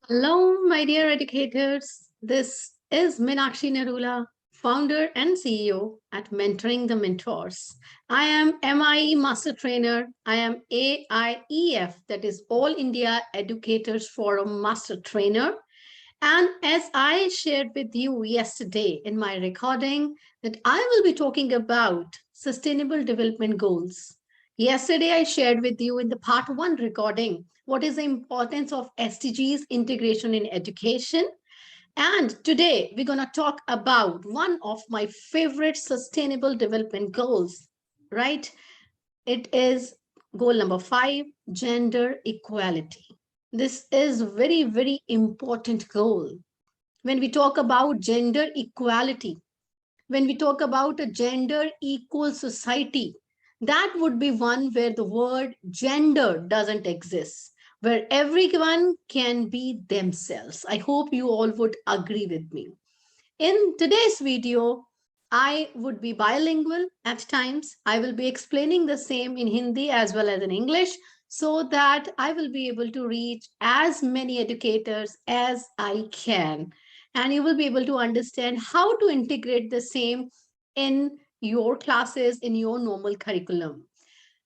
Hello, my dear educators. This is Meenakshi Narula, founder and CEO at Mentoring the Mentors. I am MIE Master Trainer. I am AIEF, that is All India Educators Forum Master Trainer. And as I shared with you yesterday in my recording, that I will be talking about Sustainable Development Goals. Yesterday, I shared with you in the part one recording what is the importance of SDGs integration in education. And today, we're going to talk about one of my favorite sustainable development goals, right? It is goal number 5, gender equality. This is very, very important goal. When we talk about gender equality, when we talk about a gender equal society, that would be one where the word gender doesn't exist, where everyone can be themselves. I hope you all would agree with me. In today's video, I would be bilingual at times. I will be explaining the same in Hindi as well as in English so that I will be able to reach as many educators as I can. And you will be able to understand how to integrate the same in your classes, in your normal curriculum.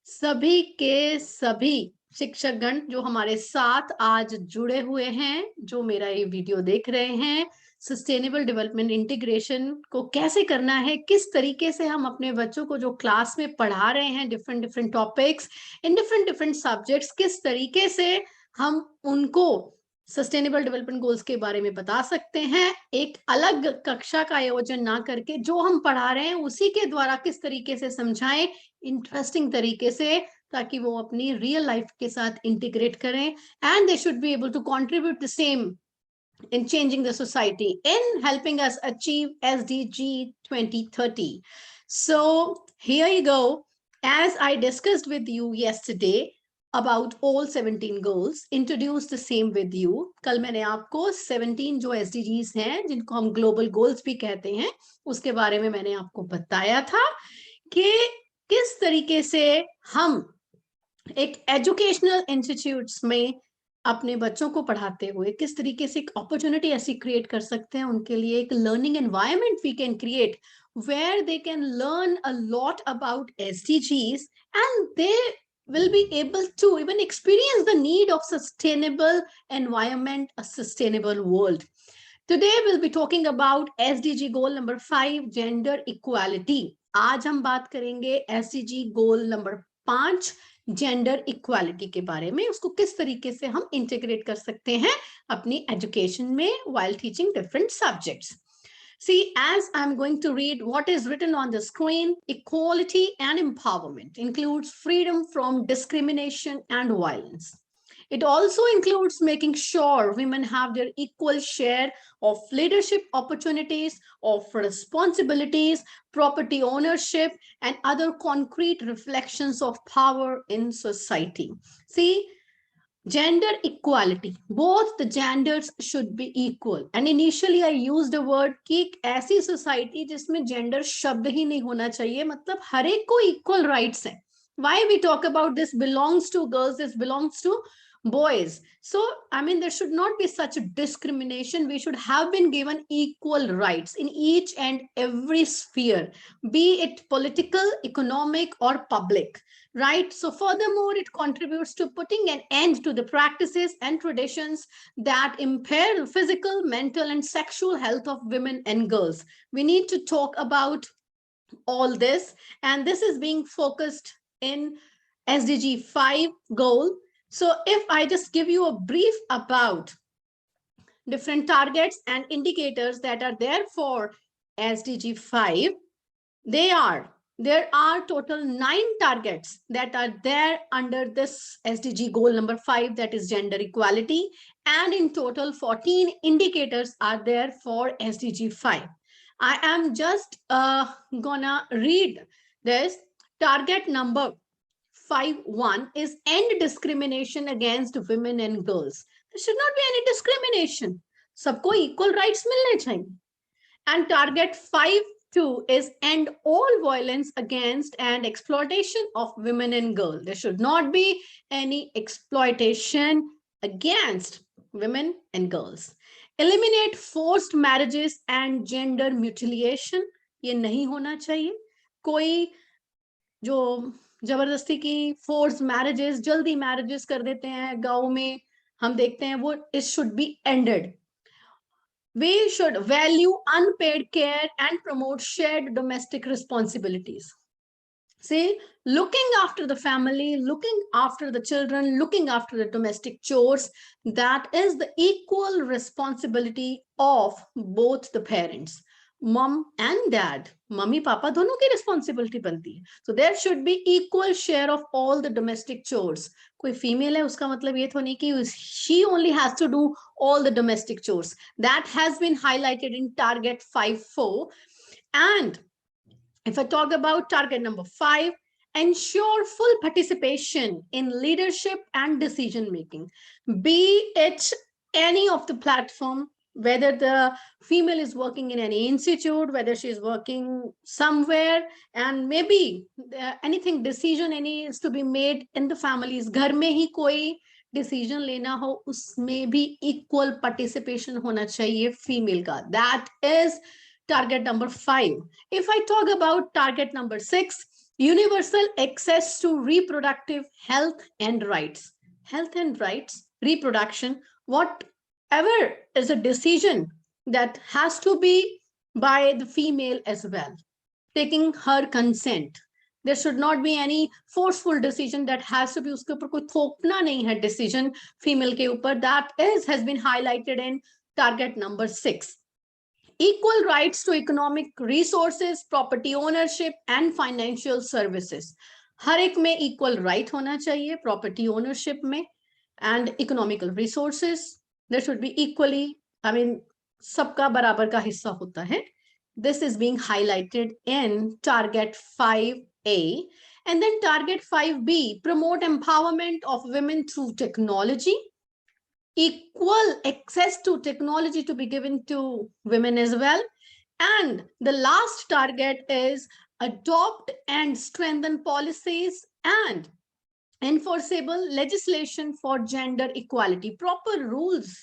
सभी के सभी शिक्षकगण जो हमारे साथ आज जुड़े हुए हैं, जो मेरा ये वीडियो देख रहे हैं, सस्टेनेबल डेवलपमेंट इंटीग्रेशन को कैसे करना है, किस तरीके से हम अपने बच्चों को जो क्लास में पढ़ा रहे हैं different different topics in different subjects, किस तरीके से हम उनको सस्टेनेबल डेवलपमेंट गोल्स के बारे में बता सकते हैं, एक अलग कक्षा का आयोजन ना करके जो हम पढ़ा रहे हैं उसी के द्वारा किस तरीके से समझाएं इंटरेस्टिंग तरीके से, ताकि वो अपनी रियल लाइफ के साथ इंटीग्रेट करें and they should be able to contribute the same in changing the society, in helping us achieve SDG 2030. So here you go. As I discussed with you yesterday about all 17 goals, introduce the same with you. कल मैंने आपको 17 जो SDGs हैं, जिनको हम global goals भी कहते हैं, उसके बारे में मैंने आपको बताया था कि किस तरीके से हम एक एजुकेशनल इंस्टीट्यूट्स में अपने बच्चों को पढ़ाते हुए किस तरीके से एक अपॉर्चुनिटी ऐसी क्रिएट कर सकते हैं उनके लिए, एक learning environment we can create where they can learn a lot about SDGs and they will be able to even experience the need of sustainable environment, a sustainable world. Today we'll be talking about SDG goal number 5, gender equality. आज हम बात करेंगे SDG goal number 5, gender equality के बारे में, उसको किस तरीके से हम इंटीग्रेट कर सकते हैं अपनी एजुकेशन में while teaching different subjects. See, as I'm going to read what is written on the screen, equality and empowerment includes freedom from discrimination and violence. It also includes making sure women have their equal share of leadership opportunities, of responsibilities, property ownership, and other concrete reflections of power in society. See, gender equality, both the genders should be equal. And initially I used the word कि एक ऐसी society जिसमें gender शब्द ही नहीं होना चाहिए, मतलब हर एक को equal rights हैं. Why we talk about this belongs to girls, this belongs to boys. So, I mean, there should not be such discrimination. We should have been given equal rights in each and every sphere, be it political, economic, or public, right? So furthermore, it contributes to putting an end to the practices and traditions that impair the physical, mental, and sexual health of women and girls. We need to talk about all this, and this is being focused in SDG 5 goal. So if I just give you a brief about different targets and indicators that are there for SDG 5, there are total 9 targets that are there under this SDG goal number 5, that is gender equality, and in total 14 indicators are there for SDG 5. I am just gonna read this. Target number 5.1 is end discrimination against women and girls. There should not be any discrimination. सबको equal rights मिलने चाहिए. And target 5.2 is end all violence against and exploitation of women and girls. There should not be any exploitation against women and girls. Eliminate forced marriages and gender mutilation. ये नहीं होना चाहिए. कोई जो जबरदस्ती की फोर्स मैरिजेस, जल्दी marriages कर देते हैं गांव में, हम देखते हैं, वो it should be ended. We should value unpaid care and promote shared domestic responsibilities. See, looking after the family, looking after the children, looking after the domestic chores, that is the equal responsibility of both the parents, mom and dad. Mummy, papa, दोनों की responsibility बनती है. So there should be equal share of all the domestic chores. कोई female है, उसका मतलब ये तो नहीं कि she only has to do all the domestic chores. That has been highlighted in target 5.4. And if I talk about target number 5, ensure full participation in leadership and decision making, be it any of the platform, whether the female is working in any institute, whether she is working somewhere, and maybe anything decision any is to be made in the families. घर में ही कोई decision लेना हो, उसमें भी equal participation होना चाहिए female का. That is target number 5. If I talk about target number 6, universal access to reproductive health and rights. Health and rights, reproduction, whatever is a decision that has to be by the female as well, taking her consent. There should not be any forceful decision that has to be, uske upar koi thokna nahi hai decision female ke upar. That has been highlighted in target number 6. Equal rights to economic resources, property ownership and financial services. हर एक में equal right होना चाहिए property ownership में and economical resources. There should be equally, I mean, सबका बराबर का हिस्सा होता है. This is being highlighted in target 5A. And then target 5B, promote empowerment of women through technology. Equal access to technology to be given to women as well. And the last target is adopt and strengthen policies and enforceable legislation for gender equality. Proper rules,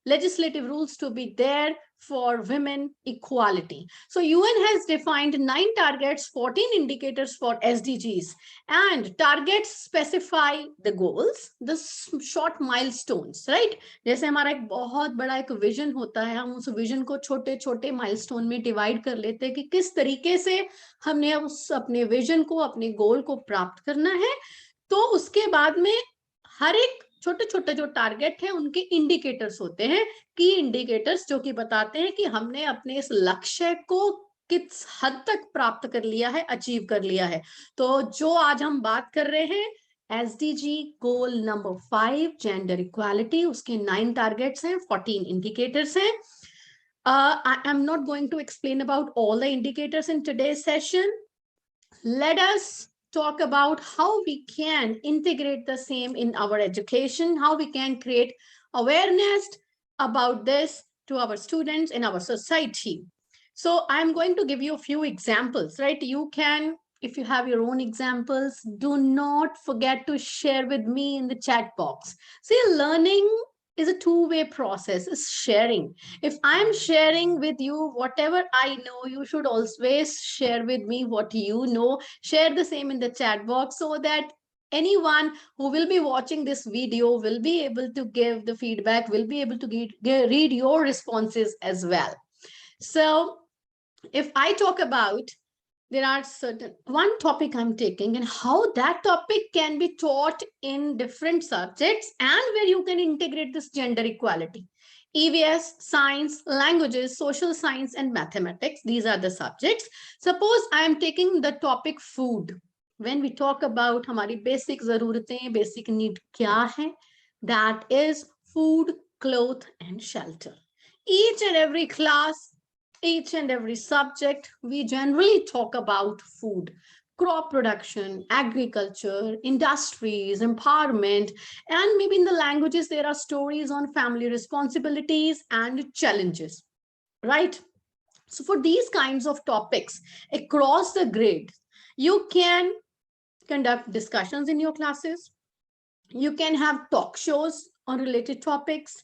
legislative rules to be there for women equality. So UN has defined 9 targets, 14 indicators for SDGs, and targets specify the goals, the short milestones, right? जैसे हमारा एक बहुत बड़ा एक vision होता है, हम उस विजन को छोटे छोटे माइलस्टोन में डिवाइड कर लेते हैं कि किस तरीके से हमने उस अपने विजन को, अपने गोल को प्राप्त करना है. तो उसके बाद में हर एक छोटे छोटे जो टारगेट है उनके इंडिकेटर्स होते हैं, की इंडिकेटर्स, जो कि बताते हैं कि हमने अपने इस लक्ष्य को किस हद तक प्राप्त कर लिया है, अचीव कर लिया है. तो जो आज हम बात कर रहे हैं SDG goal number 5 gender equality, उसके 9 टारगेट्स हैं, 14 इंडिकेटर्स हैं. I am not going to explain about all the indicators in today's session. Let us talk about how we can integrate the same in our education, how we can create awareness about this to our students in our society. So I'm going to give you a few examples, right? You can, if you have your own examples, do not forget to share with me in the chat box. See, learning is a two-way process, is sharing. If I'm sharing with you whatever I know, you should always share with me what you know. Share the same in the chat box so that anyone who will be watching this video will be able to give the feedback, will be able to read your responses as well. So if I talk about, there are certain one topic I'm taking and how that topic can be taught in different subjects and where you can integrate this gender equality. EVS, science, languages, social science, and mathematics. These are the subjects. Suppose I am taking the topic food. When we talk about हमारी basic ज़रूरतें, basic need क्या है? That is food, cloth, and shelter. Each and every class, each and every subject, we generally talk about food, crop production, agriculture, industries, empowerment, and maybe in the languages, there are stories on family responsibilities and challenges, right? So for these kinds of topics across the grade, you can conduct discussions in your classes. You can have talk shows on related topics.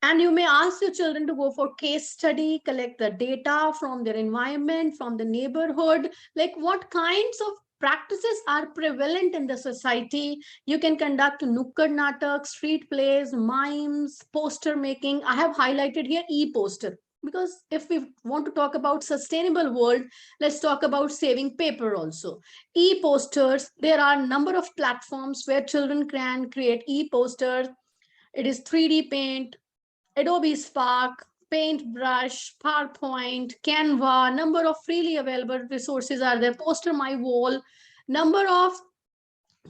And you may ask your children to go for case study, collect the data from their environment, from the neighborhood, like what kinds of practices are prevalent in the society. You can conduct nukkad natak, street plays, mimes, poster making. I have highlighted here e-poster, because if we want to talk about sustainable world, let's talk about saving paper also. E-posters, there are a number of platforms where children can create e-posters. It is 3D paint, Adobe Spark, Paintbrush, PowerPoint, Canva, number of freely available resources are there, Poster My Wall, number of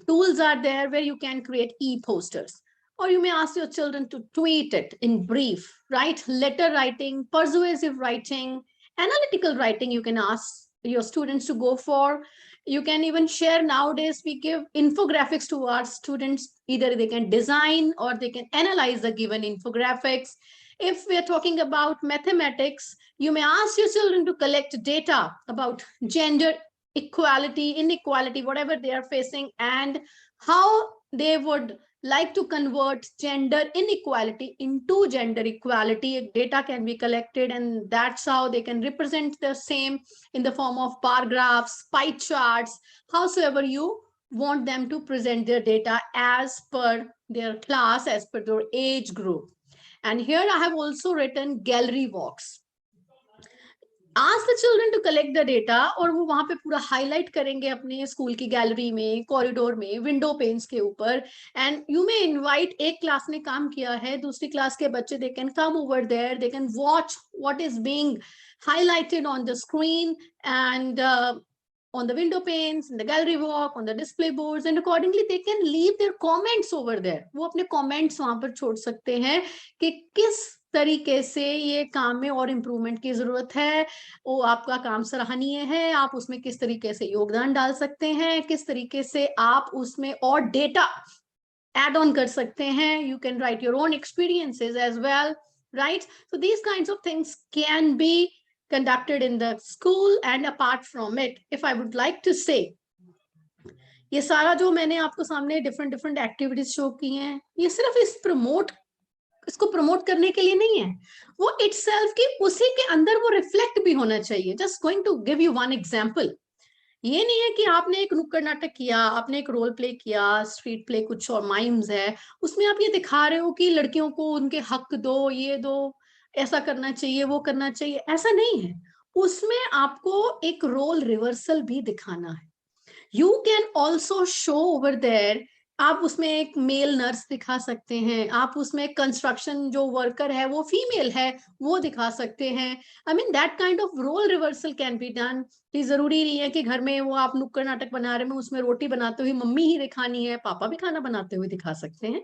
tools are there where you can create e-posters. Or you may ask your children to tweet it in brief, right? Letter writing, persuasive writing, analytical writing, you can ask your students to go for. You can even share, nowadays we give infographics to our students. Either they can design or they can analyze the given infographics. If we're talking about mathematics, you may ask your children to collect data about gender equality, inequality, whatever they are facing, and how they would like to convert gender inequality into gender equality. Data can be collected, and that's how they can represent the same in the form of bar graphs, pie charts, howsoever you want them to present their data as per their class, as per their age group. And here I have also written gallery walks. Ask the children to collect the data, और वो वहां पे पूरा highlight करेंगे अपने school की gallery में, corridor में, विंडो पेन्स के ऊपर. एंड यू मे इनवाइट, एक क्लास ने काम किया है, दूसरी क्लास के बच्चे, they can come over there, they can watch what is being highlighted on the screen and on the window panes, in the gallery walk, on the display boards, and accordingly they can leave their comments over there. वो अपने comments वहां पर छोड़ सकते हैं कि किस तरीके से ये काम में और इम्प्रूवमेंट की जरूरत है, वो आपका काम सराहनीय है, आप उसमें किस तरीके से योगदान डाल सकते हैं, किस तरीके से आप उसमें और डेटा add on कर सकते हैं. You can write your own experiences as well, right? So these kinds of things can be conducted in the school. And apart from it, if I would like to say, ये सारा जो मैंने आपको सामने different activities show की हैं, ये सिर्फ इसको प्रमोट करने के लिए नहीं है, वो इटसेल्फ की उसी के अंदर वो रिफ्लेक्ट भी होना चाहिए. Just going to give you one example. ये नहीं है कि आपने एक नुक्कड़ नाटक किया, आपने एक रोल प्ले किया, स्ट्रीट प्ले कुछ और माइम्स है, उसमें आप ये दिखा रहे हो कि लड़कियों को उनके हक दो, ये दो, ऐसा करना चाहिए, वो करना चाहिए. ऐसा नहीं है. उसमें आपको एक रोल रिवर्सल भी दिखाना है. You can also show over there, आप उसमें एक मेल नर्स दिखा सकते हैं, आप उसमें कंस्ट्रक्शन जो वर्कर है वो फीमेल है वो दिखा सकते हैं. I mean that kind of role reversal can be done. जरूरी नहीं है कि घर में वो आप नुक्कड़ नाटक बना रहे हैं, उसमें रोटी बनाते हुए मम्मी ही दिखानी है, पापा भी खाना बनाते हुए दिखा सकते हैं,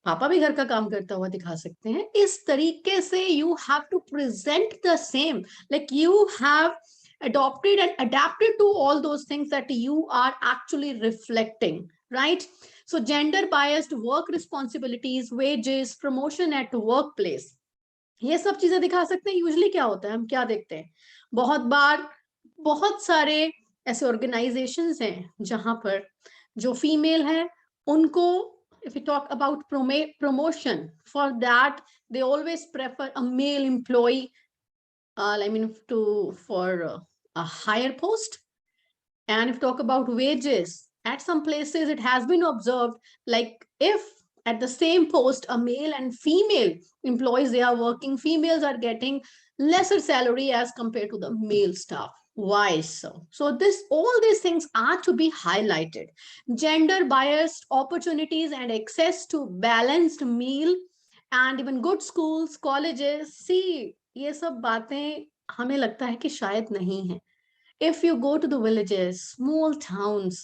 पापा भी घर का काम करता हुआ दिखा सकते हैं. इस तरीके से you have to present the same, like you have adopted and adapted to all those things that you are actually reflecting, right? So gender biased work responsibilities, wages, promotion at workplace, ये सब चीजें दिखा सकते हैं. Usually क्या होता है, हम क्या देखते हैं, बहुत बार बहुत सारे ऐसे ऑर्गेनाइजेशंस हैं जहां पर जो फीमेल है उनको, if we talk about promotion, for that they always prefer a male employee, I mean for a higher post. And if you talk about wages, at some places it has been observed, like if at the same post a male and female employees, they are working, females are getting lesser salary as compared to the male staff. Why so? So all these things are to be highlighted. Gender biased opportunities and access to balanced meal and even good schools, colleges. See, ये सब बातें हमें लगता है कि शायद नहीं है. If you go to the villages, small towns,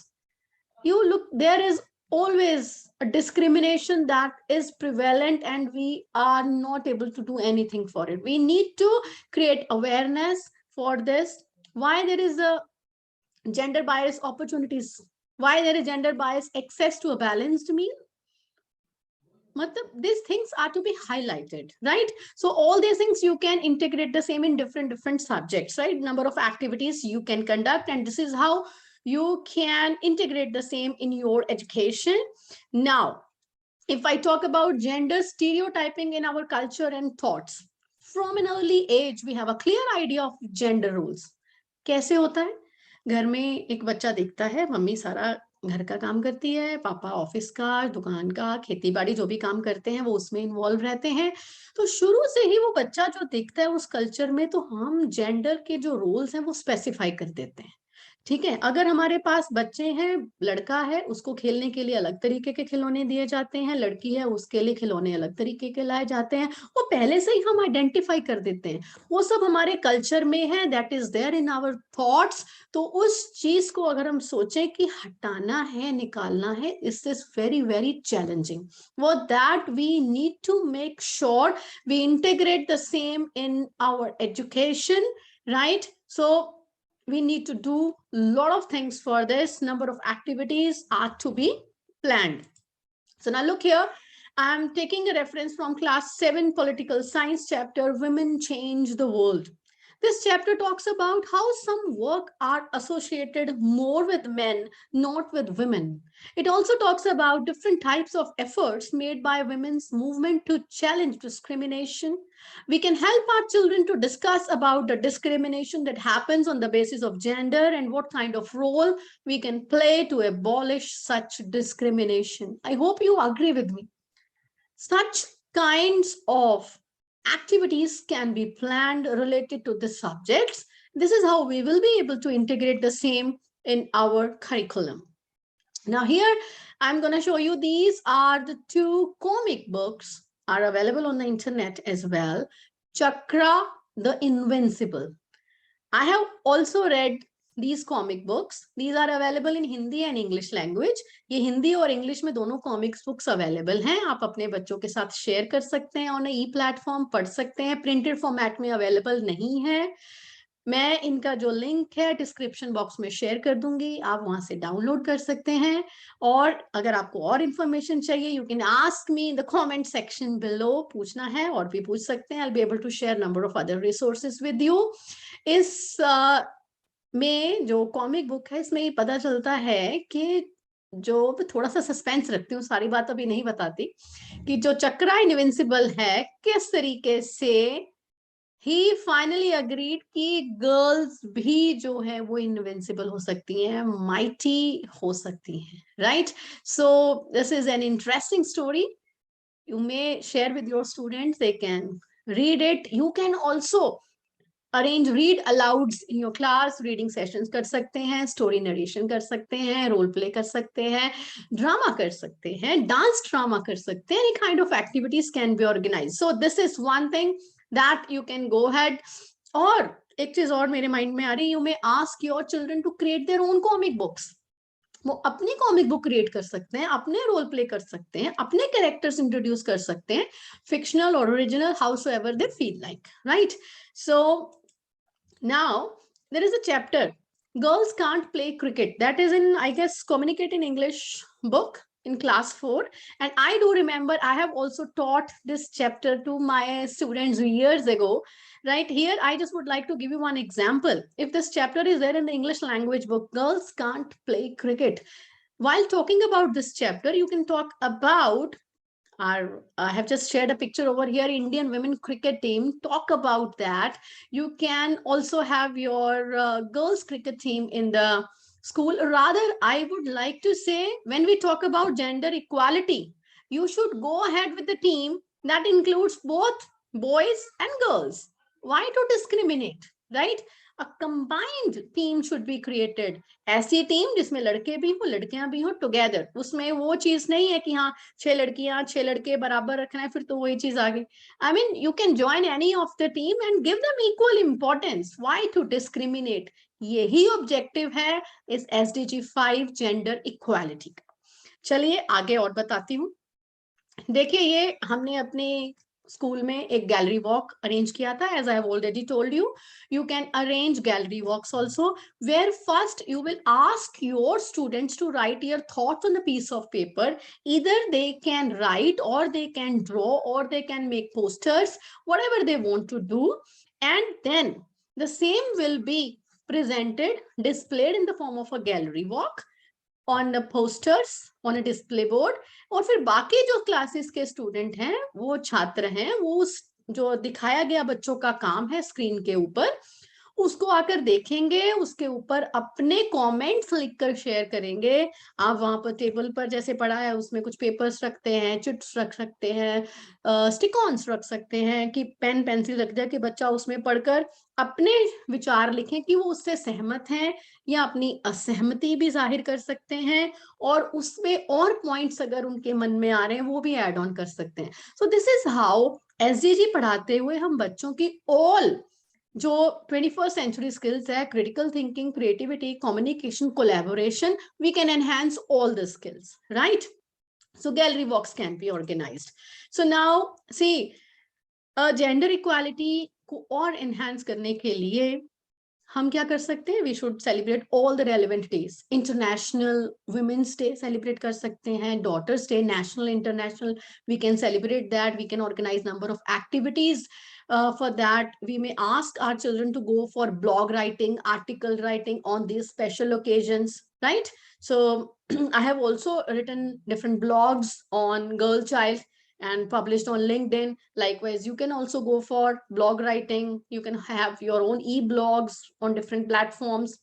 you look, there is always a discrimination that is prevalent and we are not able to do anything for it. We need to create awareness for this. Why there is a gender bias opportunities? Why there is gender bias access to a balanced meal? These things are to be highlighted, right? So all these things you can integrate the same in different subjects, right? Number of activities you can conduct, and this is how you can integrate the same in your education. Now, if I talk about gender stereotyping in our culture and thoughts, from an early age, we have a clear idea of gender roles. कैसे होता है? घर में एक बच्चा दिखता है, mummy सारा घर का काम करती है, पापा ऑफिस का, दुकान का, खेती बाड़ी जो भी काम करते हैं वो उसमें इन्वॉल्व रहते हैं. तो शुरू से ही वो बच्चा जो दिखता है उस कल्चर में, तो हम जेंडर के जो रोल्स हैं वो स्पेसिफाई कर देते हैं. ठीक है, अगर हमारे पास बच्चे हैं, लड़का है उसको खेलने के लिए अलग तरीके के खिलौने दिए जाते हैं, लड़की है उसके लिए खिलौने अलग तरीके के लाए जाते हैं, वो पहले से ही हम आइडेंटिफाई कर देते हैं. वो सब हमारे कल्चर में है, that is there in our thoughts. तो उस चीज को अगर हम सोचें कि हटाना है, निकालना है, इस इज वेरी वेरी चैलेंजिंग. वो that we need to make sure we integrate the same in our education, right? So we need to do a lot of things for this. Number of activities are to be planned. So now look here, I'm taking a reference from class 7 political science chapter, Women Change the World. This chapter talks about how some work are associated more with men, not with women. It also talks about different types of efforts made by women's movement to challenge discrimination. We can help our children to discuss about the discrimination that happens on the basis of gender and what kind of role we can play to abolish such discrimination. I hope you agree with me. Such kinds of activities can be planned related to the subjects. This is how we will be able to integrate the same in our curriculum. Now here, I'm going to show you, these are the two comic books are available on the internet as well. Chakra the Invincible. I have also read these comic books. These are available in Hindi and English language. ये हिंदी और English में दोनों comics books available हैं. आप अपने बच्चों के साथ शेयर कर सकते हैं, ऑन ई प्लेटफॉर्म पढ़ सकते हैं. प्रिंटेड फॉर्मेट में अवेलेबल नहीं है. मैं इनका जो लिंक है डिस्क्रिप्शन बॉक्स में शेयर कर दूंगी, आप वहां से डाउनलोड कर सकते हैं. और अगर आपको और इंफॉर्मेशन चाहिए, you can ask me in the comment section below. पूछना है और भी पूछ सकते हैं. I will be able to share number of other resources with you. इस में जो कॉमिक बुक है, इसमें ये पता चलता है कि जो थोड़ा सा सस्पेंस रखती हूँ, सारी बात अभी नहीं बताती, कि जो चक्रा इनविंसिबल है, किस तरीके से ही फाइनली अग्रीड कि गर्ल्स भी जो है वो इनविंसिबल हो सकती हैं, माइटी हो सकती हैं, right? So this is an interesting story. You may share with your students, they can read it. You can also arrange read alouds in your class. Reading sessions कर सकते हैं, स्टोरी नरेशन कर सकते हैं, role play कर सकते हैं, drama कर सकते हैं, डांस ड्रामा कर सकते हैं. Any kind of activities can be organized. So this is one thing that you can go ahead. और एक चीज और मेरे माइंड में आ रही, you may ask your children to create their own comic books. वो अपनी कॉमिक बुक क्रिएट कर सकते हैं, अपने रोल प्ले कर सकते हैं, अपने कैरेक्टर्स इंट्रोड्यूस कर सकते हैं, फिक्शनल और original, however they feel like, right? So now there is a chapter, girls can't play cricket, that is in, I guess, communicate in English book in class 4, and I do remember I have also taught this chapter to my students years ago. Right here, I just would like to give you one example. If this chapter is there in the English language book, girls can't play cricket. While talking about this chapter, you can talk about our, I have just shared a picture over here, Indian women cricket team. Talk about that. You can also have your girls cricket team in the school. Rather, I would like to say, when we talk about gender equality, you should go ahead with the team that includes both boys and girls. Why to discriminate, right? A combined team should be created. ऐसी team जिसमें लड़के भी हो, लड़कियां भी हो, together. उसमें वो चीज नहीं है कि हाँ 6 लड़कियां 6 लड़के बराबर रखना है, फिर तो वही चीज आ गई. I mean, you can join any of the team and give them equal importance. Why to discriminate? यही ऑब्जेक्टिव है इस SDG 5 जेंडर इक्वालिटी का. चलिए आगे और बताती हूँ. देखिए, ये हमने अपने स्कूल में एक गैलरी वॉक अरेंज किया था. As I have already told you, you can arrange gallery walks also, where first you will ask your students to write your thoughts on a piece of paper. Either they can write, or they can draw, or they can make posters, whatever they want to do, and then the same will be presented, displayed in the form of a gallery walk. On the posters on a display board, और फिर बाकी जो classes के student हैं, वो छात्र हैं, वो उस जो दिखाया गया बच्चों का काम है स्क्रीन के ऊपर, उसको आकर देखेंगे, उसके ऊपर अपने कमेंट्स लिखकर शेयर करेंगे। आप वहां पर टेबल पर जैसे पड़ा है उसमें कुछ पेपर्स रखते हैं, चिट्स रख सकते हैं, स्टिक ऑन्स रख सकते हैं, कि पेन पेंसिल रख दिया कि बच्चा उसमें पढ़कर अपने विचार लिखें कि वो उससे सहमत हैं या अपनी असहमति भी जाहिर कर सकते हैं, और उसमें और पॉइंट्स अगर उनके मन में आ रहे हैं वो भी ऐड ऑन कर सकते हैं। So this is how SDG पढ़ाते हुए हम बच्चों की ऑल जो 21st सेंचुरी स्किल्स है, critical thinking, creativity, communication, collaboration, we can enhance all the skills, right? So gallery walks can be organized. So now see, gender equality को और enhance करने के लिए हम क्या कर सकते हैं? We should celebrate all the relevant days. International women's day celebrate कर सकते हैं, daughters day, national, international, we can celebrate that, we can organise number of activities. For that, we may ask our children to go for blog writing, article writing on these special occasions, right? So I have also written different blogs on girl child and published on LinkedIn. Likewise, you can also go for blog writing. You can have your own e-blogs on different platforms.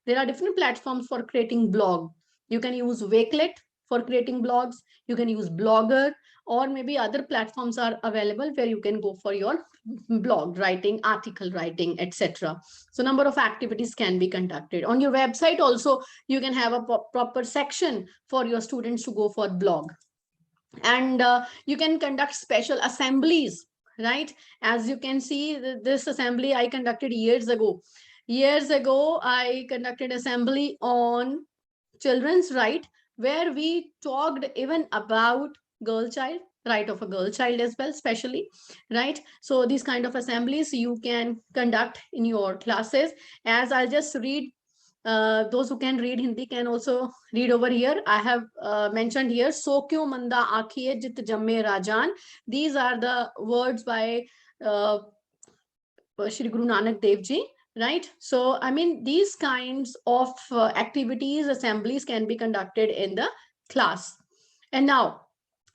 There are different platforms for creating blog. You can use Wakelet for creating blogs. You can use Blogger, or maybe other platforms are available where you can go for your blog writing, article writing, etc. So number of activities can be conducted. On your website also, you can have a proper section for your students to go for blog. And you can conduct special assemblies, right? As you can see, this assembly I conducted years ago. I conducted assembly on children's right, where we talked even about girl child, right of a girl child as well, especially, right? So these kind of assemblies you can conduct in your classes. As I'll just read, those who can read Hindi can also read over here. I have mentioned here, so kyo manda aakhiye jit jamme rajan. These are the words by Shri Guru Nanak Dev Ji, right? So I mean, these kinds of activities, assemblies can be conducted in the class. And now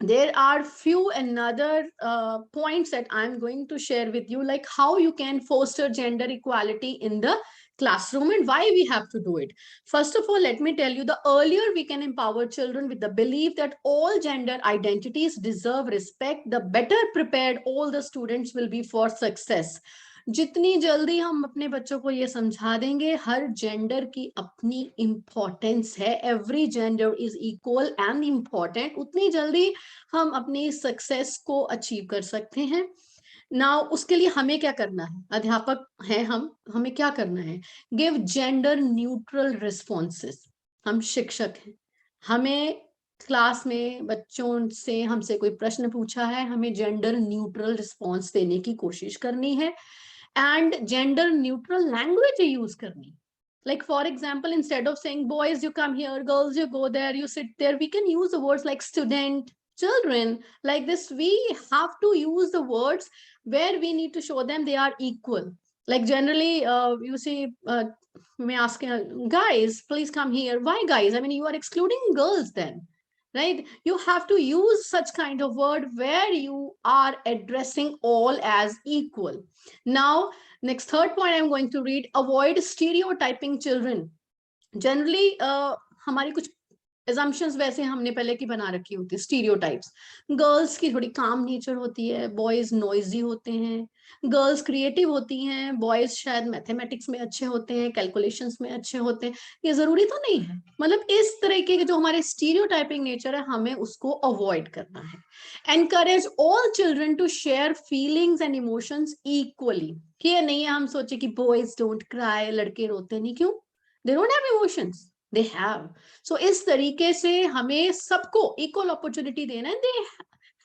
there are few another points that I'm going to share with you, like how you can foster gender equality in the classroom and why we have to do it. First of all, let me tell you, the earlier we can empower children with the belief that all gender identities deserve respect, the better prepared all the students will be for success. जितनी जल्दी हम अपने बच्चों को ये समझा देंगे हर gender की अपनी इंपॉर्टेंस है, every gender is equal and important, उतनी जल्दी हम अपनी सक्सेस को अचीव कर सकते हैं ना। उसके लिए हमें क्या करना है? अध्यापक हैं हम, हमें क्या करना है? Give gender neutral responses. हम शिक्षक हैं, हमें क्लास में बच्चों से हमसे कोई प्रश्न पूछा है, हमें जेंडर न्यूट्रल रिस्पॉन्स देने की कोशिश करनी है, and gender neutral language use karni. Like for example, instead of saying boys you come here, girls you go there, you sit there, we can use the words like student, children, like this. We have to use the words where we need to show them they are equal. Like generally you see may ask guys please come here. Why guys? I mean, you are excluding girls then, right? You have to use such kind of word where you are addressing all as equal. Now, next third point I'm going to read, avoid stereotyping children. Generally, हमारी कुछ assumptions वैसे हमने पहले की बना रखी होती है, stereotypes. गर्ल्स की थोड़ी काम नेचर होती है, बॉयज नॉइजी होते हैं, गर्ल्स क्रिएटिव होती हैं, बॉयज शायद मैथमेटिक्स में अच्छे होते हैं, कैलकुलेशंस में अच्छे होते हैं. ये जरूरी तो नहीं है. मतलब इस तरीके के जो हमारे स्टीरियोटाइपिंग नेचर है हमें उसको अवॉइड करना है. Encourage all children to share feelings and emotions equally. ये नहीं है हम सोचे कि बॉयज डोंट क्राई, लड़के रोते नहीं. क्यों? They don't have emotions, they have. So इस तरीके से हमें सबको equal opportunity देना है. They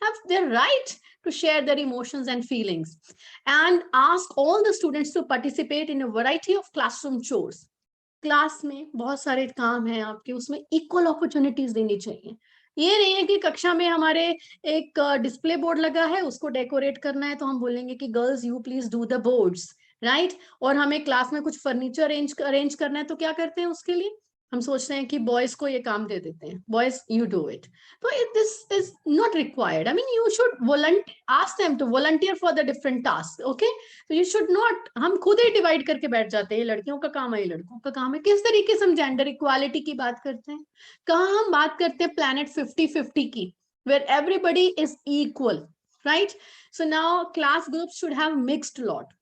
have their right to share their emotions and feelings, and ask all the students to participate in a variety of classroom chores. Class में बहुत सारे काम हैं आपके, उसमें equal opportunities देनी चाहिए. ये नहीं है कि कक्षा में हमारे एक डिस्प्ले बोर्ड लगा है, उसको डेकोरेट करना है तो हम बोलेंगे कि girls you please do the boards, right? और हमें क्लास में कुछ फर्नीचर अरेंज करना है तो क्या करते हैं उसके लिए? हम सोचते हैं कि बॉयज को ये काम दे देते हैं, बॉयज यू डू इट, तो this is not required. I mean you should ask them to volunteer for the different task. Okay, तो यू शुड नॉट, हम खुद ही डिवाइड करके बैठ जाते हैं, ये लड़कियों का काम है, ये लड़कों का काम है. किस तरीके से हम जेंडर इक्वालिटी की बात करते हैं? कहाँ हम बात करते हैं प्लैनेट 50-50 की, where everybody is equal, right? So now class groups should have mixed lot.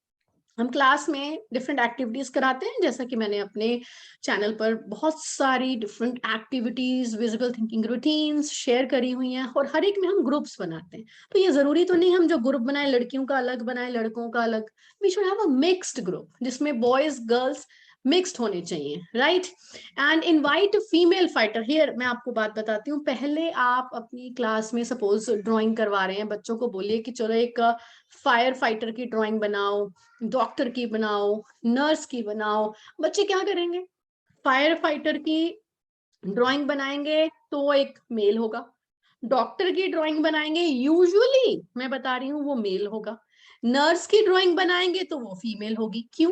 हम क्लास में डिफरेंट एक्टिविटीज कराते हैं, जैसा कि मैंने अपने चैनल पर बहुत सारी different activities, visible thinking routines share करी हुई हैं, और हर एक में हम ग्रुप्स बनाते हैं. तो ये जरूरी तो नहीं हम जो ग्रुप बनाए लड़कियों का अलग बनाए, लड़कों का अलग. We should have a mixed group जिसमें बॉयज गर्ल्स मिक्स्ड होने चाहिए, right? And invite female fighter. Here मैं आपको बात बताती हूँ. पहले आप अपनी क्लास में सपोज ड्राइंग करवा रहे हैं, बच्चों को बोलिए कि चलो एक फायर फाइटर की ड्राइंग बनाओ, डॉक्टर की बनाओ, नर्स की बनाओ. बच्चे क्या करेंगे? फायर फाइटर की ड्राइंग बनाएंगे तो एक मेल होगा, डॉक्टर की ड्राइंग बनाएंगे यूजुअली मैं बता रही हूँ वो मेल होगा, नर्स की ड्राइंग बनाएंगे तो वो फीमेल होगी. क्यों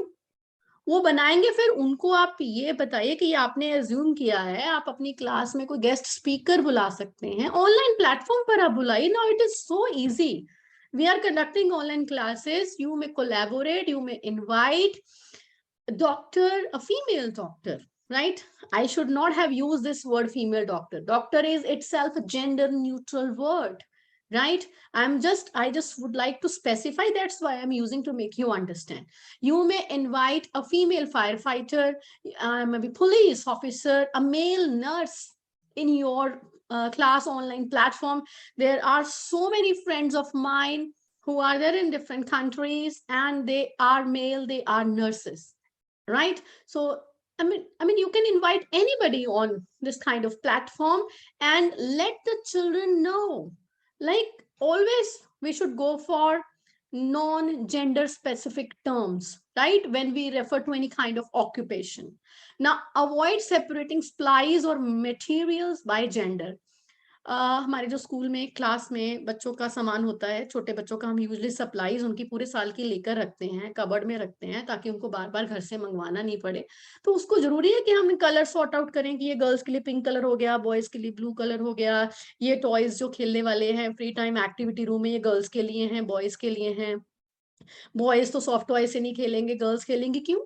वो बनाएंगे? फिर उनको आप ये बताइए कि ये आपने एज्यूम किया है, आप अपनी क्लास में कोई गेस्ट स्पीकर बुला सकते हैं, ऑनलाइन प्लेटफॉर्म पर आप बुलाइए. Now it is so easy. We are conducting online classes. You may collaborate, you may invite a doctor, a female doctor, right? I should not have used this word female doctor. Doctor is itself a gender neutral word, right? I just would like to specify, that's why I'm using, to make you understand. You may invite a female firefighter, maybe police officer, a male nurse in your class online platform. There are so many friends of mine who are there in different countries, and they are male, they are nurses, right? So I mean you can invite anybody on this kind of platform and let the children know. Like always we should go for non-gender specific terms, right, when we refer to any kind of occupation. Now avoid separating supplies or materials by gender. हमारे जो school में class में बच्चों का सामान होता है, छोटे बच्चों का, हम यूजली सप्लाईज उनकी पूरे साल की लेकर रखते हैं, कबर्ड में रखते हैं, ताकि उनको बार बार घर से मंगवाना नहीं पड़े. तो उसको जरूरी है कि हम कलर सॉर्ट आउट करें कि ये गर्ल्स के लिए पिंक कलर हो गया, बॉयज के लिए ब्लू कलर हो गया, ये टॉयज जो खेलने वाले हैं फ्री टाइम एक्टिविटी रूम में, ये गर्ल्स के लिए हैं, बॉयज के लिए हैं. बॉयज तो सॉफ्ट टॉय से नहीं खेलेंगे, गर्ल्स खेलेंगे. क्यों?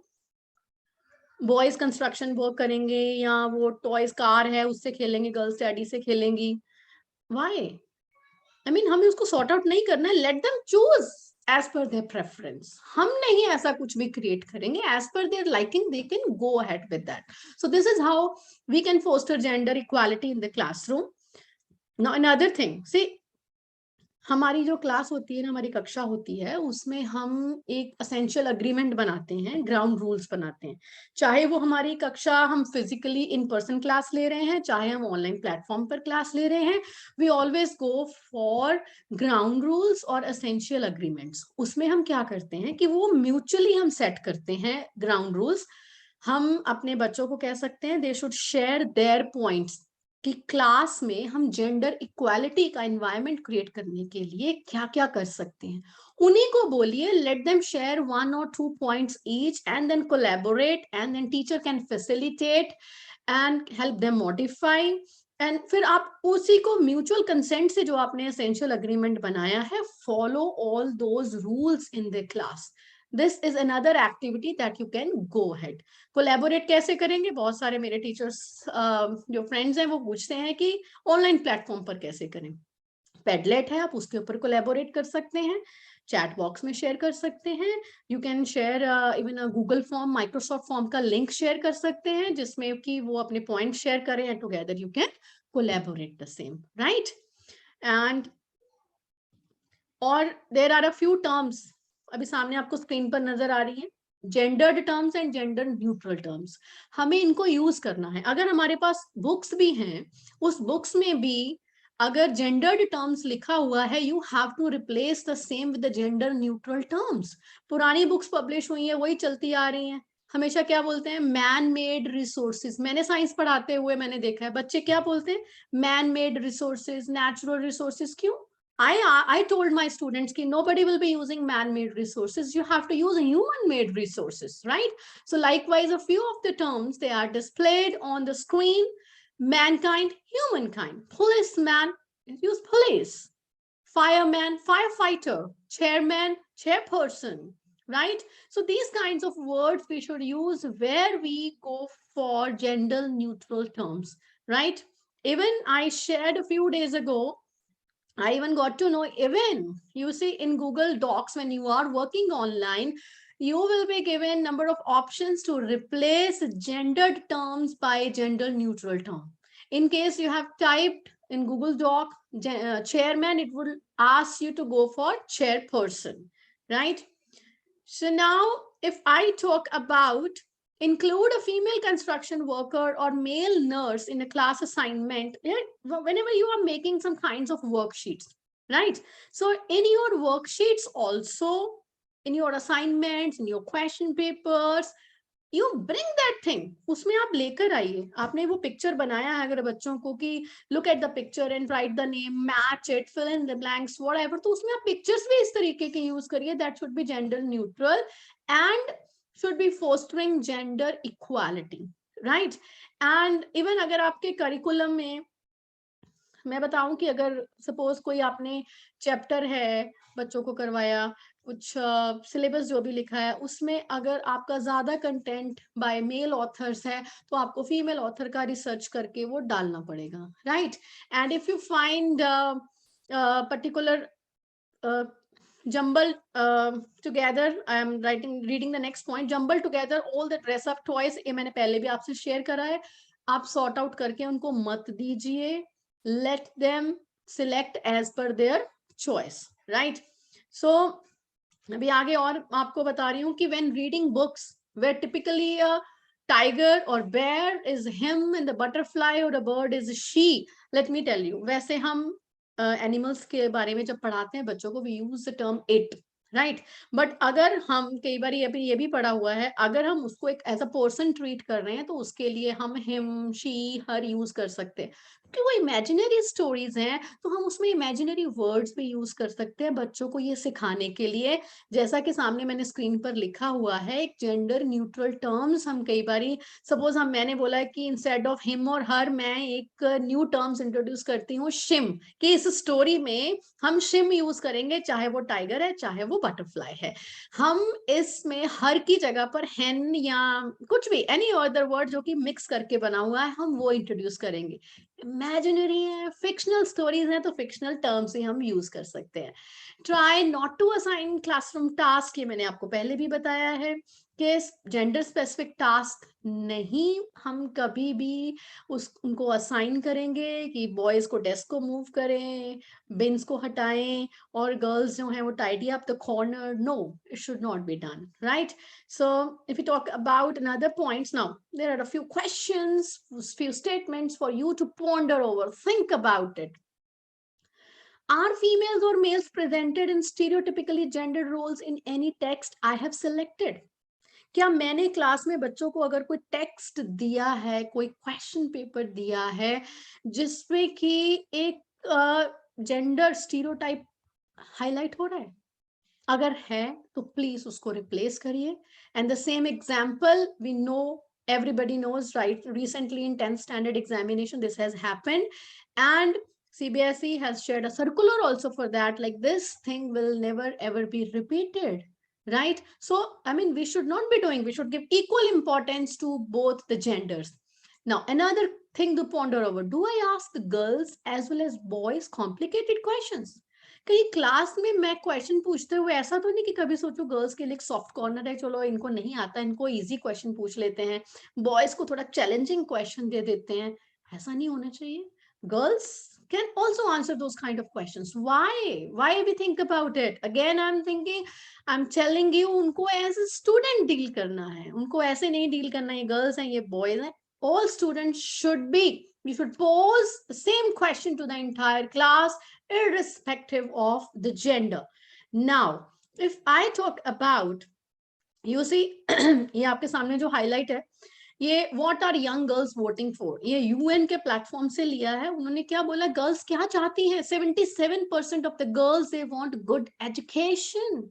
बॉयज कंस्ट्रक्शन वर्क करेंगे या वो टॉयज कार है उससे खेलेंगे, गर्ल्स डैडी से खेलेंगी. Why? I mean हमें उसको सॉर्ट आउट नहीं करना है. Let them choose as per their preference. हम नहीं ऐसा कुछ भी क्रिएट करेंगे. As per their liking they can go ahead with that. So this is how we can foster gender equality in the classroom. Now another thing, see, हमारी जो class होती है ना, हमारी कक्षा होती है, उसमें हम एक असेंशियल अग्रीमेंट बनाते हैं, ग्राउंड रूल्स बनाते हैं. चाहे वो हमारी कक्षा हम फिजिकली इन पर्सन क्लास ले रहे हैं, चाहे हम ऑनलाइन प्लेटफॉर्म पर क्लास ले रहे हैं, we always go for ground rules और असेंशियल अग्रीमेंट्स. उसमें हम क्या करते हैं कि वो म्यूचुअली हम सेट करते हैं ग्राउंड रूल्स. हम अपने बच्चों को कह सकते हैं they should share their points कि क्लास में हम जेंडर इक्वालिटी का एनवायरनमेंट क्रिएट करने के लिए क्या क्या कर सकते हैं. उन्हीं को बोलिए, let them share 1 or 2 points each and then collaborate, and then teacher can facilitate and help them modify. And फिर आप उसी को म्यूचुअल कंसेंट से जो आपने एसेंशियल अग्रीमेंट बनाया है, follow all those rules in the class. This is another activity that you can go ahead. Collaborate कैसे करेंगे? बहुत सारे मेरे टीचर्स जो फ्रेंड्स हैं वो पूछते हैं कि ऑनलाइन प्लेटफॉर्म पर कैसे करें. पेडलेट है, आप उसके ऊपर कोलैबोरेट कर सकते हैं, चैट बॉक्स में शेयर कर सकते हैं. You can share even Google form, Microsoft form का लिंक शेयर कर सकते हैं जिसमें कि वो अपने पॉइंट शेयर करें and together you can collaborate the same, right? And और there are a few terms, अभी सामने आपको स्क्रीन पर नजर आ रही है, gendered terms and gender neutral terms. हमें इनको यूज करना है. अगर हमारे पास बुक्स भी हैं, उस बुक्स में भी अगर जेंडर्ड टर्म्स लिखा हुआ है, you have to replace the same with the gender neutral terms. पुरानी बुक्स पब्लिश हुई है, वही चलती आ रही हैं. हमेशा क्या बोलते हैं? Man made resources. मैंने साइंस पढ़ाते हुए मैंने देखा है, बच्चे क्या बोलते हैं? Man made resources, natural resources. क्यों? I told my students that nobody will be using man-made resources. You have to use human-made resources, right? So likewise, a few of the terms, they are displayed on the screen. Mankind, humankind. Policeman, use police. Fireman, firefighter. Chairman, chairperson, right? So these kinds of words we should use where we go for gender neutral terms, right? Even I shared a few days ago, I even got to know, even you see in Google Docs, when you are working online, you will be given number of options to replace gendered terms by gender neutral term. In case you have typed in Google Doc chairman, it will ask you to go for chairperson, right? So now if I talk about include a female construction worker or male nurse in a class assignment, whenever you are making some kinds of worksheets, right? So in your worksheets also, in your assignments, in your question papers, you bring that thing, उसमें आप लेकर आइए. आपने वो picture बनाया है अगर बच्चों को कि look at the picture and write the name, match it, fill in the blanks, whatever, तो उसमें आप पिक्चर्स भी इस तरीके के यूज करिए. that should be gender neutral and should be fostering gender equality, right? and even अगर आपके करिकुलम में मैं बताऊं कि अगर सपोज कोई आपने चैप्टर है बच्चों को करवाया, कुछ सिलेबस जो भी लिखा है उसमें अगर आपका ज्यादा कंटेंट बाय मेल ऑथर्स है तो आपको फीमेल ऑथर का रिसर्च करके वो डालना पड़ेगा, right? And if you find particular jumble together, I am reading the next point, jumble together all the dress up toys, ये मैंने पहले भी आपसे शेयर करा है. आप सॉर्ट आउट करके उनको मत दीजिए. let them select as per their choice, right? So अभी आगे और आपको बता रही हूँ कि when reading books where typically a tiger or bear is him and the butterfly or a bird is she, let me tell you, वैसे हम एनिमल्स के बारे में जब पढ़ाते हैं बच्चों को we use the term it, right? But अगर हम कई बार ये भी पढ़ा हुआ है, अगर हम उसको एक एज अ पर्सन ट्रीट कर रहे हैं तो उसके लिए हम हिम शी हर यूज कर सकते हैं, क्योंकि वो इमेजिनरी स्टोरीज हैं तो हम उसमें इमेजिनरी वर्ड्स भी यूज कर सकते हैं बच्चों को ये सिखाने के लिए. जैसा कि सामने मैंने स्क्रीन पर लिखा हुआ है, एक जेंडर न्यूट्रल टर्म्स हम कई बार, सपोज मैंने बोला कि इंस्टेड ऑफ हिम और हर मैं एक न्यू टर्म्स इंट्रोड्यूस करती हूँ शिम, कि इस स्टोरी में हम शिम यूज करेंगे, चाहे वो टाइगर है चाहे वो बटरफ्लाई है. हम इसमें हर की जगह पर हेन या कुछ भी एनी अदर वर्ड जो कि मिक्स करके बना हुआ है हम वो इंट्रोड्यूस करेंगे. इमेजिनरी है, फिक्शनल स्टोरीज है तो फिक्शनल टर्म्स ही हम यूज कर सकते हैं. Try not to assign classroom task, ये मैंने आपको पहले भी बताया है कि जेंडर स्पेसिफिक टास्क नहीं हम कभी भी उनको असाइन करेंगे कि बॉयज को डेस्क को मूव करें, बिन्स को हटाएं और गर्ल्स जो हैं वो tidy up the corner. No, it should not be done, right? So if we talk about another points now, there are a few questions, few statements for you to ponder over, think about it. Are females or males presented in stereotypically gendered roles in any text I have selected? क्या मैंने class में बच्चों को अगर कोई text दिया है, कोई क्वेश्चन पेपर दिया है जिसमें कि एक जेंडर स्टीरियोटाइप हाईलाइट हो रहा है? अगर है तो प्लीज उसको रिप्लेस करिए. And the same example we know, everybody knows, right? Recently in 10th standard examination this has happened and CBSE has shared a circular also for that, like this thing will never ever be repeated, right? So I mean we should not be doing, we should give equal importance to both the genders. Now another thing to ponder over, do I ask the girls as well as boys complicated questions? कहीं class में मैं question पूछते हुए ऐसा तो नहीं कि कभी सोचो गर्ल्स के लिए एक सॉफ्ट कॉर्नर है, चलो इनको नहीं आता, इनको इजी क्वेश्चन पूछ लेते हैं, बॉयज को थोड़ा चैलेंजिंग क्वेश्चन दे देते हैं. ऐसा नहीं होना चाहिए. Girls can also answer those kind of questions. Why we think about it? Again I'm thinking, I'm telling you, उनको as a student डील करना है, उनको ऐसे नहीं डील करना है गर्ल्स हैं ये बॉयज हैं. All students should be, you should pose the same question to the entire class irrespective of the gender. Now if I talk about, you see ये आपके सामने जो हाईलाइट है ये what are young girls voting for, ये UN के platform से लिया है। उन्होंने क्या बोला, गर्ल्स क्या चाहती हैं? 77% of the girls they want good education.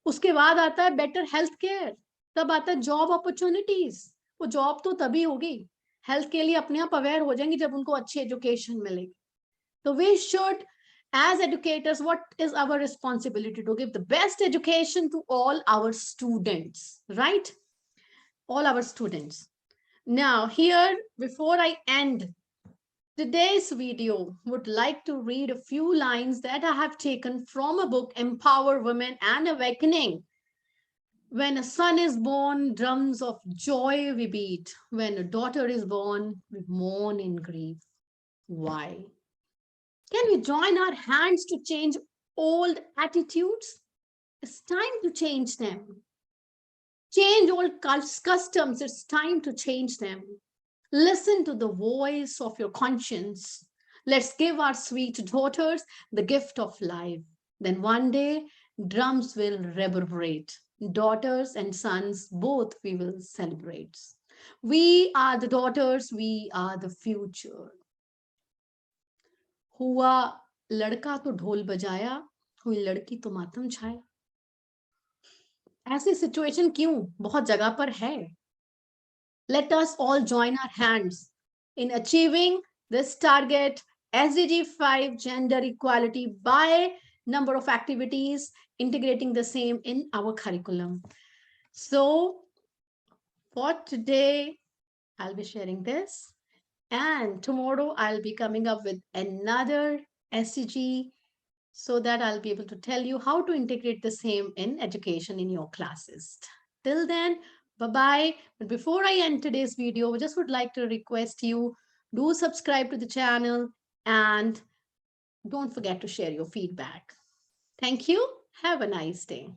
उसके बाद आता है बेटर हेल्थ केयर, तब आता है जॉब अपॉर्चुनिटीज। वो जॉब तो तभी होगी, हेल्थ के लिए अपने आप अवेयर हो जाएंगी जब उनको अच्छी एजुकेशन मिलेगी। तो we should, as educators, what is our responsibility? To give the best education to all our students, right? All our students. Now here, before I end today's video, would like to read a few lines that I have taken from a book, Empower Women and Awakening. When a son is born, drums of joy we beat. When a daughter is born, we mourn in grief. Why? Can we join our hands to change old attitudes? It's time to change them. Change old customs. It's time to change them. Listen to the voice of your conscience. Let's give our sweet daughters the gift of life. Then one day, drums will reverberate. Daughters and sons, both we will celebrate. We are the daughters, we are the future. हुआ लड़का तो ढोल बजाया, हुई लड़की तो मातम छाया। ऐसी सिचुएशन क्यों? बहुत जगह पर है। Let us all join our hands in achieving this target, SDG 5, gender equality, by number of activities, integrating the same in our curriculum. So for today, I'll be sharing this. And tomorrow I'll be coming up with another SDG so that I'll be able to tell you how to integrate the same in education in your classes. Till then, bye-bye. But before I end today's video, I just would like to request you, do subscribe to the channel and don't forget to share your feedback. Thank you. Have a nice day.